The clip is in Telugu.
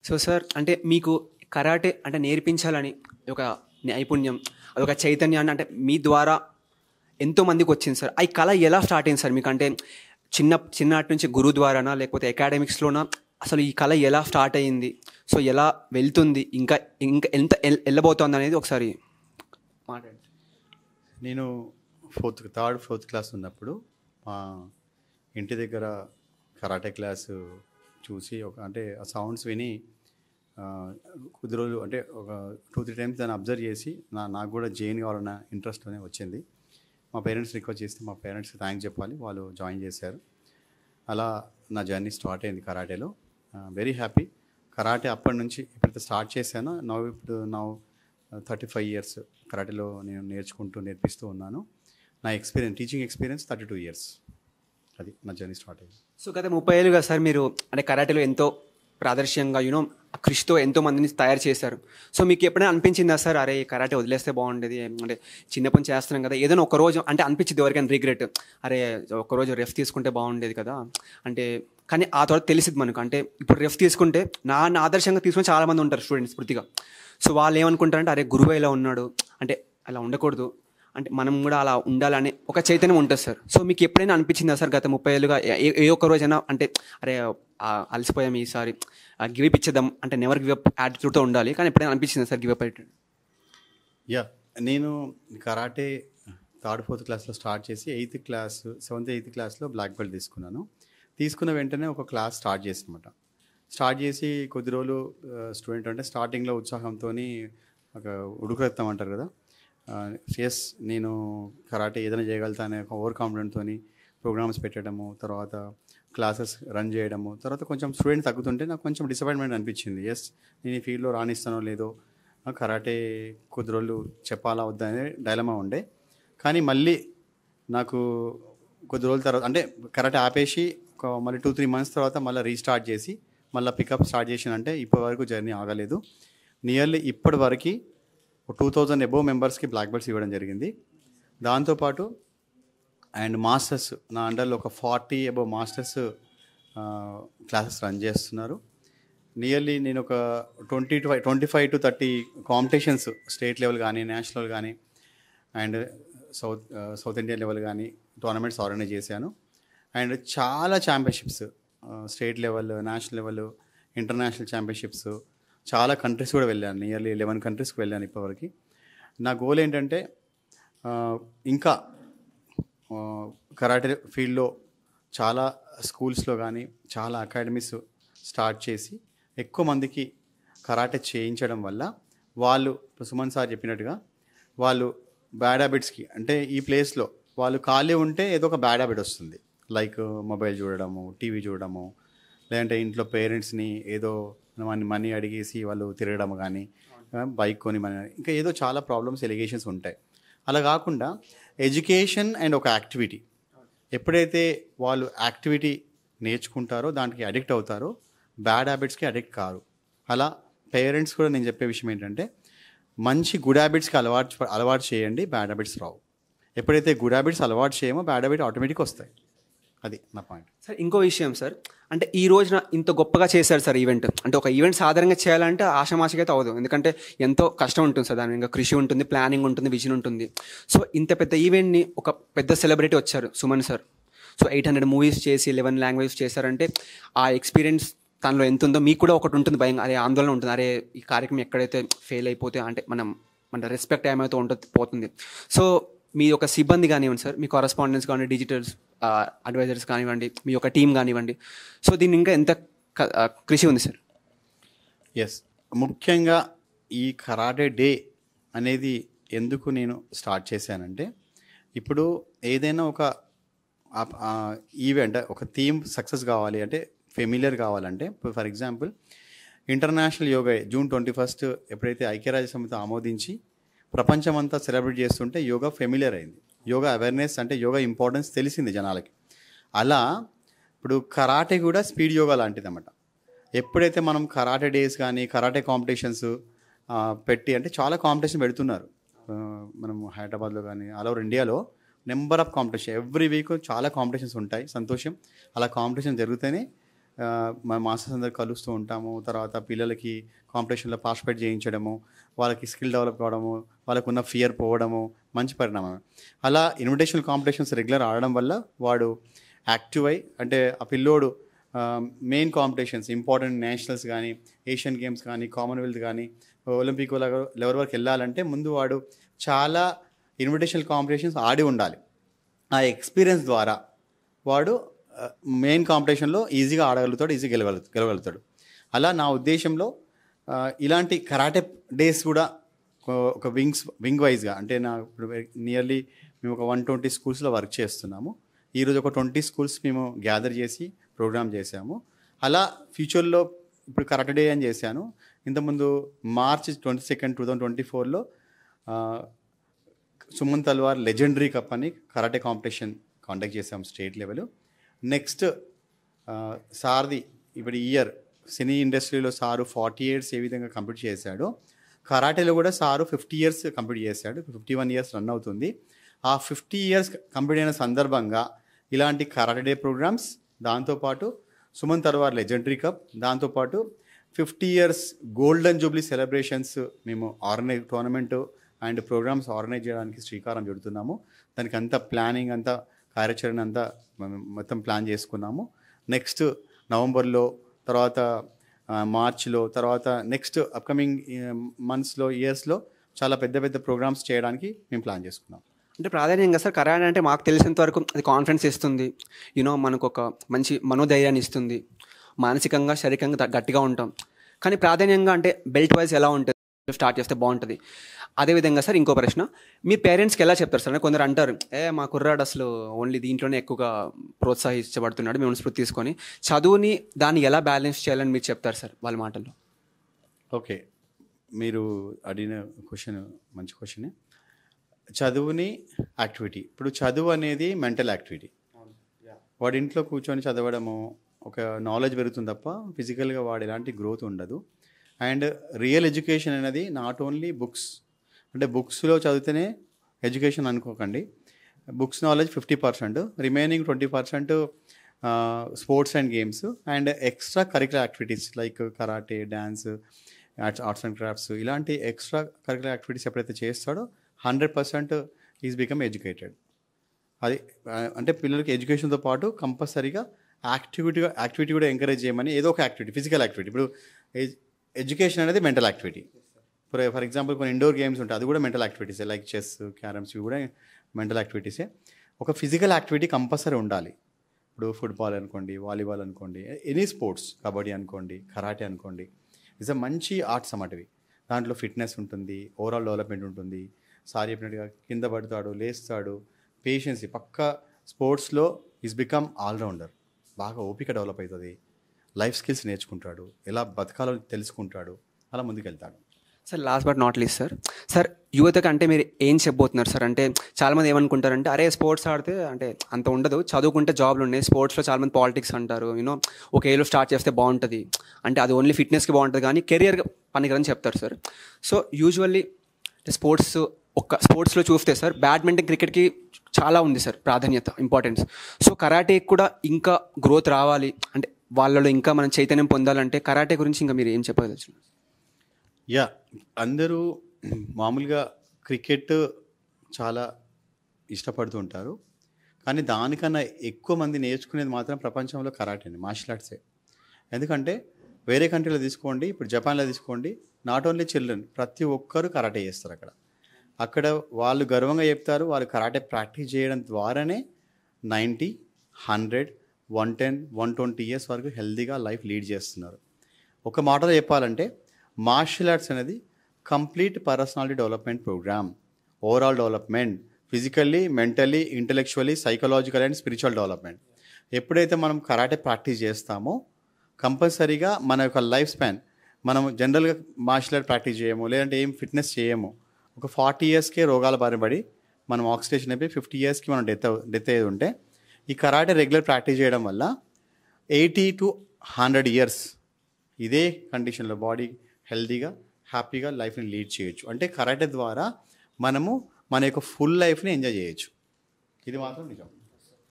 సో సార్ అంటే మీకు కరాటే అంటే నేర్పించాలని ఒక నైపుణ్యం అదొక చైతన్యాన్ని అంటే మీ ద్వారా ఎంతో మందికి వచ్చింది సార్. ఈ కళ ఎలా స్టార్ట్ అయింది సార్ మీకు? అంటే చిన్నటి నుంచి గురువు ద్వారానా లేకపోతే అకాడమిక్స్లోనా? అసలు ఈ కళ ఎలా స్టార్ట్ అయ్యింది? సో ఎలా వెళ్తుంది, ఇంకా ఇంకా ఎంత వెళ్ళబోతోంది అనేది ఒకసారి మాట్లాడండి. నేను ఫోర్త్ క్లాస్ ఉన్నప్పుడు మా ఇంటి దగ్గర కరాటే క్లాసు చూసి అంటే ఆ సౌండ్స్ విని కొద్ది రోజులు అంటే ఒక 2-3 టైమ్స్ దాన్ని అబ్జర్వ్ చేసి నాకు కూడా జైన్ కావాలన్న ఇంట్రెస్ట్ అనేది వచ్చింది. మా పేరెంట్స్ రిక్వెస్ట్ చేస్తే మా పేరెంట్స్కి థ్యాంక్స్ చెప్పాలి, వాళ్ళు జాయిన్ చేశారు. అలా నా జర్నీ స్టార్ట్ అయింది కరాటేలో. Very happy. కరాటే అప్పటి నుంచి ఇప్పుడైతే స్టార్ట్ చేశాను. ఇప్పుడు 35 ఇయర్స్ కరాటేలో నేను నేర్పిస్తూ ఉన్నాను. నా టీచింగ్ ఎక్స్పీరియన్స్ 32 ఇయర్స్. అది నా జర్నీ స్టార్ట్ అయింది. సో గత 30 ఏళ్ళుగా సార్ మీరు అంటే కరాటేలో ఎంతో ప్రాదర్శంగా కృషితో ఎంతో మందిని తయారు చేశారు. సో మీకు ఎప్పుడైనా అనిపించిందా సార్, అరే కరాటే వదిలేస్తే బాగుండేది, అంటే చిన్నప్పటి నుంచి చేస్తున్నాం కదా, ఏదైనా ఒక రోజు అంటే అనిపించింది ఎవరికైనా రిగ్రెట్, అరే ఒకరోజు రెఫ్ తీసుకుంటే బాగుండేది కదా అంటే? కానీ ఆ తర్వాత తెలిసింది మనకు, అంటే ఇప్పుడు రెఫ్ తీసుకుంటే నా ఆదర్శంగా తీసుకుని చాలామంది ఉంటారు స్టూడెంట్స్ పూర్తిగా. సో వాళ్ళు ఏమనుకుంటారంటే అరే గురువు ఇలా ఉన్నాడు అంటే అలా ఉండకూడదు, అంటే మనం కూడా అలా ఉండాలని ఒక చైతన్యం ఉంటుంది సార్. సో మీకు ఎప్పుడైనా అనిపించిందా సార్ గత 30 ఏళ్ళుగా ఏ ఒక్క రోజైనా అంటే అరే అలసిపోయాం ఈసారి గివప్ ఇచ్చేద్దాం అంటే నెవర్ గివప్ యాటిట్యూడ్తో ఉండాలి, కానీ ఎప్పుడైనా అనిపించిందా సార్ గివప్ అయితే? నేను కరాటే 3rd-4th క్లాస్లో స్టార్ట్ చేసి 7th 8th క్లాస్లో బ్లాక్ బెల్ట్ తీసుకున్న వెంటనే ఒక క్లాస్ స్టార్ట్ చేసి కొద్ది రోజులు స్టూడెంట్ అంటే స్టార్టింగ్లో ఉత్సాహంతో ఒక ఉడుకురెత్తాం అంటారు కదా, ఎస్ నేను కరాటే ఏదైనా చేయగలుగుతానే ఒక ఓవర్ కాన్ఫిడెంట్తో ప్రోగ్రామ్స్ పెట్టడము, తర్వాత క్లాసెస్ రన్ చేయడము, తర్వాత కొంచెం స్టూడెంట్ తగ్గుతుంటే నాకు కొంచెం డిసప్పాయింట్మెంట్ అనిపించింది. ఎస్ నేను ఈ ఫీల్డ్లో రాణిస్తానో లేదో, కరాటే కొద్ది రోజులు చెప్పాలా వద్దా అనే డైలమా ఉండే. కానీ మళ్ళీ నాకు కొద్ది రోజుల తర్వాత అంటే కరాటే ఆపేసి మళ్ళీ 2-3 మంత్స్ తర్వాత మళ్ళీ రీస్టార్ట్ చేసి మళ్ళీ పికప్ స్టార్ట్ చేసినంటే ఇప్పటి వరకు జర్నీ ఆగలేదు. నియర్లీ ఇప్పటి వరకు 2000 అబోవ్ మెంబర్స్కి బ్లాక్ బెల్ట్స్ ఇవ్వడం జరిగింది. దాంతోపాటు అండ్ మాస్టర్స్ నా అండర్లో ఒక 40 అబోవ్ మాస్టర్స్ క్లాసెస్ రన్ చేస్తున్నారు. నియర్లీ నేను ఒక 25 to 30 కాంపిటీషన్స్ స్టేట్ లెవెల్ కానీ నేషనల్ కానీ అండ్ సౌత్ ఇండియన్ లెవెల్ కానీ టోర్నమెంట్స్ ఆర్గనైజ్ చేశాను. అండ్ చాలా championships state level, national level, international championships చాలా కంట్రీస్ కూడా వెళ్ళాను. నియర్లీ 11 కంట్రీస్కి వెళ్ళాను ఇప్పటివరకు. నా గోల్ ఏంటంటే ఇంకా కరాటే ఫీల్డ్లో చాలా స్కూల్స్లో కానీ చాలా అకాడమీస్ స్టార్ట్ చేసి ఎక్కువ మందికి కరాటే చేయించడం వల్ల వాళ్ళు సుమన్ సార్ చెప్పినట్టుగా వాళ్ళు బ్యాడ్ హ్యాబిట్స్కి అంటే ఈ ప్లేస్లో వాళ్ళు ఖాళీ ఉంటే ఏదో ఒక బ్యాడ్ హ్యాబిట్ వస్తుంది, లైక్ మొబైల్ చూడడము, టీవీ చూడడము, లేదంటే ఇంట్లో పేరెంట్స్ని ఏదో మనీ అడిగేసి వాళ్ళు తిరగడం కానీ, బైక్ కొని ఇంకా ఏదో చాలా ప్రాబ్లమ్స్ ఎలిగేషన్స్ ఉంటాయి. అలా కాకుండా ఎడ్యుకేషన్ అండ్ ఒక యాక్టివిటీ, ఎప్పుడైతే వాళ్ళు యాక్టివిటీ నేర్చుకుంటారో దానికి అడిక్ట్ అవుతారో బ్యాడ్ హ్యాబిట్స్కి అడిక్ట్ కారు. అలా పేరెంట్స్ కూడా నేను చెప్పే విషయం ఏంటంటే మంచి గుడ్ హ్యాబిట్స్కి అలవాటు చేయండి, బ్యాడ్ హ్యాబిట్స్ రావు. ఎప్పుడైతే గుడ్ హ్యాబిట్స్ అలవాటు చేయమో బ్యాడ్ హ్యాబిట్ ఆటోమేటిక్గా వస్తాయి. అది నా పాయింట్ సార్. ఇంకో విషయం సార్, అంటే ఈ రోజున ఇంత గొప్పగా చేశారు సార్ ఈవెంట్. అంటే ఒక ఈవెంట్ సాధారణంగా చేయాలంటే ఆషామాషిగా అయితే అవ్వదు, ఎందుకంటే ఎంతో కష్టం ఉంటుంది సార్, దాని ఇంకా కృషి ఉంటుంది, ప్లానింగ్ ఉంటుంది, విజన్ ఉంటుంది. సో ఇంత పెద్ద ఈవెంట్ని ఒక పెద్ద సెలబ్రిటీ వచ్చారు సుమన్ సార్. సో 800 మూవీస్ చేసి 11 లాంగ్వేజెస్ చేశారంటే ఆ ఎక్స్పీరియన్స్ తనలో ఎంత ఉందో మీకు కూడా ఒకటి ఉంటుంది, భయం, అరే ఆందోళన ఉంటుంది, అరే ఈ కార్యక్రమం ఎక్కడైతే ఫెయిల్ అయిపోతే అంటే మన రెస్పెక్ట్ ఏమైతే ఉంటుంది పోతుంది. సో మీ యొక్క సిబ్బంది కానివ్వండి సార్, మీ కరస్పాండెన్స్ కానివ్వండి, డిజిటల్స్ అడ్వైజర్స్ కానివ్వండి, మీ యొక్క టీం కానివ్వండి, సో దీన్ని ఇంకా ఎంత కృషి ఉంది సార్? ఎస్, ముఖ్యంగా ఈ కరాటే డే అనేది ఎందుకు నేను స్టార్ట్ చేశానంటే, ఇప్పుడు ఏదైనా ఒక ఈవెంట్ ఒక థీమ్ సక్సెస్ కావాలి అంటే ఫెమిలియర్ కావాలంటే, for example international yoga June 21 ఎప్పుడైతే ఐక్యరాజ్య సమితి ఆమోదించి ప్రపంచమంతా సెలబ్రేట్ చేస్తుంటే యోగా ఫెమిలియర్ అయింది, యోగా అవేర్నెస్ అంటే యోగా ఇంపార్టెన్స్ తెలిసింది జనాలకి. అలా ఇప్పుడు కరాటే కూడా స్పీడ్ యోగా లాంటిది అన్నమాట. ఎప్పుడైతే మనం కరాటే డేస్ కానీ కరాటే కాంపిటీషన్స్ పెట్టి అంటే చాలా కాంపిటీషన్ పెడుతున్నారు మనం హైదరాబాద్లో కానీ ఆల్ ఓవర్ ఇండియాలో number of competition every week చాలా కాంపిటీషన్స్ ఉంటాయి. సంతోషం, అలా కాంపిటీషన్ జరిగితేనే మా మాస్టర్స్ అందరు కలుస్తూ ఉంటాము. తర్వాత పిల్లలకి కాంపిటీషన్లో పార్టిసిపేట్ చేయించడము, వాళ్ళకి స్కిల్ డెవలప్ కావడము, వాళ్ళకున్న ఫియర్ పోవడము మంచి పరిణామం. అలా ఇన్విటేషనల్ కాంపిటీషన్స్ రెగ్యులర్ ఆడడం వల్ల వాడు యాక్టివ్ అయ్యి, అంటే ఆ పిల్లోడు మెయిన్ కాంపిటీషన్స్ ఇంపార్టెంట్ నేషనల్స్ కానీ, ఏషియన్ గేమ్స్ కానీ, కామన్వెల్త్ కానీ, ఒలింపిక్ లెవెల్ వరకు వెళ్ళాలంటే ముందు వాడు చాలా ఇన్విటేషనల్ కాంపిటీషన్స్ ఆడి ఉండాలి. ఆ ఎక్స్పీరియన్స్ ద్వారా వాడు మెయిన్ కాంపిటీషన్లో ఈజీగా ఆడగలుగుతాడు, ఈజీగా గెలవగలుగుతాడు. అలా నా ఉద్దేశంలో ఇలాంటి కరాటే డేస్ కూడా ఒక వింగ్ వైజ్గా, అంటే నా ఇప్పుడు నియర్లీ మేము ఒక 120 స్కూల్స్లో వర్క్ చేస్తున్నాము. ఈరోజు ఒక 20 స్కూల్స్ మేము గ్యాదర్ చేసి ప్రోగ్రామ్ చేశాము. అలా ఫ్యూచర్లో ఇప్పుడు కరాటే డే అని చేశాను. ఇంతకుముందు మార్చ్ 22, 2024లో సుమన్ తల్వార్ లెజెండరీ కప్ అని కరాటే కాంపిటీషన్ కాండక్ట్ చేసాం స్టేట్ లెవెల్. నెక్స్ట్ సార్ది ఇప్పుడు ఇయర్ సినీ ఇండస్ట్రీలో సారు 40 years ఏ విధంగా కంప్లీట్ చేశాడో, కరాటేలో కూడా సారు 50 years కంప్లీట్ చేశాడు. 51 years రన్ అవుతుంది. ఆ 50 years కంప్లీట్ అయిన సందర్భంగా ఇలాంటి కరాటే డే ప్రోగ్రామ్స్, దాంతోపాటు సుమన్ తల్వార్ లెజెండరీ కప్, దాంతోపాటు 50 years గోల్డెన్ జూబ్లీ సెలబ్రేషన్స్ మేము టోర్నమెంట్ అండ్ ప్రోగ్రామ్స్ ఆర్గనైజ్ చేయడానికి శ్రీకారం చుడుతున్నాము. దానికి అంతా ప్లానింగ్, అంతా కార్యాచరణ అంతా మొత్తం ప్లాన్ చేసుకున్నాము. నెక్స్ట్ నవంబర్లో, తర్వాత మార్చ్లో, తర్వాత నెక్స్ట్ అప్కమింగ్ మంత్స్లో, ఇయర్స్లో చాలా పెద్ద పెద్ద ప్రోగ్రామ్స్ చేయడానికి మేము ప్లాన్ చేసుకున్నాం. అంటే ప్రాధాన్యంగా సార్ కరాటే అంటే మాకు తెలిసినంత వరకు అది కాన్ఫిడెన్స్ ఇస్తుంది, మనకు ఒక మంచి మనోధైర్యాన్ని ఇస్తుంది, మానసికంగా శారీరకంగా గట్టిగా ఉంటాం. కానీ ప్రాధాన్యంగా అంటే బెల్ట్ వైజ్ ఎలా ఉంటుంది, స్టార్ట్ చేస్తే బాగుంటుంది. అదేవిధంగా సార్ ఇంకో ప్రశ్న, మీ పేరెంట్స్కి ఎలా చెప్తారు సార్? అంటే కొందరు అంటారు, మా కుర్రాడు అసలు ఓన్లీ దీంట్లోనే ఎక్కువగా ప్రోత్సహించబడుతున్నాడు, మేము స్ఫూర్తి తీసుకొని చదువుని దాన్ని ఎలా బ్యాలెన్స్ చేయాలని మీరు చెప్తారు సార్ వాళ్ళ మాటల్లో? ఓకే, మీరు అడిగిన క్వశ్చన్ మంచి క్వశ్చనే. చదువుని యాక్టివిటీ, ఇప్పుడు చదువు అనేది మెంటల్ యాక్టివిటీ. వాడి ఇంట్లో కూర్చొని చదవడము ఒక నాలెడ్జ్ పెరుగుతుంది తప్ప ఫిజికల్గా వాడు ఎలాంటి గ్రోత్ ఉండదు. అండ్ రియల్ ఎడ్యుకేషన్ అనేది నాట్ ఓన్లీ బుక్స్, అంటే బుక్స్లో చదివితేనే ఎడ్యుకేషన్ అనుకోకండి. Books knowledge 50%, remaining 20% sports and games and extra curricular activities like karate, dance, arts and crafts, ఇలాంటి ఎక్స్ట్రా కరికులర్ యాక్టివిటీస్ ఎప్పుడైతే చేస్తాడో 100% ఈజ్ బికమ్ ఎడ్యుకేటెడ్. అది అంటే పిల్లలకి ఎడ్యుకేషన్తో పాటు కంపల్సరీగా యాక్టివిటీ కూడా ఎంకరేజ్ చేయమని, ఏదో ఒక యాక్టివిటీ, ఫిజికల్ యాక్టివిటీ. ఇప్పుడు ఎడ్యుకేషన్ అనేది మెంటల్ యాక్టివిటీ. ఫర్ ఎగ్జాంపుల్ కొన్ని ఇండోర్ గేమ్స్ ఉంటాయి, అది కూడా మెంటల్ యాక్టివిటీసే, లైక్ చెస్, క్యారమ్స్, ఇవి కూడా మెంటల్ యాక్టివిటీసే. ఒక ఫిజికల్ యాక్టివిటీ కంపల్సరీ ఉండాలి. ఇప్పుడు ఫుట్బాల్ అనుకోండి, వాలీబాల్ అనుకోండి, ఎనీ స్పోర్ట్స్, కబడ్డీ అనుకోండి, కరాటే అనుకోండి, ఇట్స్ అ మంచి ఆర్ట్స్ అన్నమాటివి. దాంట్లో ఫిట్నెస్ ఉంటుంది, ఓవరాల్ డెవలప్మెంట్ ఉంటుంది. సార్ చెప్పినట్టుగా కింద పడతాడు, లేస్తాడు, పేషెన్సీ పక్కా. స్పోర్ట్స్లో ఈజ్ బికమ్ ఆల్రౌండర్, బాగా ఓపిక డెవలప్ అవుతుంది, లైఫ్ స్కిల్స్ నేర్చుకుంటాడు, ఎలా బతకాలో తెలుసుకుంటాడు, అలా ముందుకెళ్తాడు. Sir last but not least sir యువతకు అంటే మీరు ఏం చెప్పబోతున్నారు సార్? అంటే చాలామంది ఏమనుకుంటారంటే, అరే స్పోర్ట్స్ ఆడితే అంటే అంత ఉండదు, చదువుకుంటే జాబ్లు ఉన్నాయి, స్పోర్ట్స్లో చాలామంది పాలిటిక్స్ అంటారు, ఒక ఏలో స్టార్ట్ చేస్తే బాగుంటుంది, అంటే అది ఓన్లీ ఫిట్నెస్కి బాగుంటుంది కానీ కెరియర్ పనికిరని చెప్తారు సార్. సో యూజువల్లీ స్పోర్ట్స్లో చూస్తే సార్ బ్యాడ్మింటన్, క్రికెట్కి చాలా ఉంది సార్ ప్రాధాన్యత, ఇంపార్టెన్స్. సో కరాటేకి కూడా ఇంకా గ్రోత్ రావాలి అంటే, వాళ్ళలో ఇంకా మనం చైతన్యం పొందాలంటే కరాటే గురించి ఇంకా మీరు ఏం చెప్పగలచ్చు? అందరూ మామూలుగా క్రికెట్ చాలా ఇష్టపడుతూ ఉంటారు, కానీ దానికన్నా ఎక్కువ మంది నేర్చుకునేది మాత్రం ప్రపంచంలో కరాటే అండి, మార్షల్ ఆర్ట్సే. ఎందుకంటే వేరే కంట్రీలో తీసుకోండి, ఇప్పుడు జపాన్లో తీసుకోండి, నాట్ ఓన్లీ చిల్డ్రన్, ప్రతి ఒక్కరు కరాటే చేస్తారు అక్కడ వాళ్ళు గర్వంగా చెప్తారు, వాళ్ళు కరాటే ప్రాక్టీస్ చేయడం ద్వారానే 90, 100, 110, 120 years వరకు హెల్తీగా లైఫ్ లీడ్ చేస్తున్నారు. ఒక మాటలో చెప్పాలంటే మార్షల్ ఆర్ట్స్ అనేది complete personality development program, overall development, physically, mentally, intellectually, psychological and spiritual development. ఎప్పుడైతే మనం కరాటే ప్రాక్టీస్ చేస్తామో కంపల్సరీగా మన యొక్క లైఫ్ స్పాన్, మనం జనరల్గా మార్షల్ ఆర్ట్ ప్రాక్టీస్ చేయము, లేదంటే ఏం ఫిట్నెస్ చేయము, ఒక 40 yearsకే రోగాల బారిన పడి మనం ఆక్సిడేషన్ అయిపోయి 50 yearsకి మనం డెత్ అయ్యేది ఉంటే, ఈ కరాటే రెగ్యులర్ ప్రాక్టీస్ చేయడం వల్ల 80 to 100 years ఇదే కండిషన్లో బాడీ హెల్తీగా, హ్యాపీగా లైఫ్ని లీడ్ చేయొచ్చు. అంటే కరాటే ద్వారా మనము మన యొక్క ఫుల్ లైఫ్ని ఎంజాయ్ చేయొచ్చు. ఇది మాత్రం నిజం.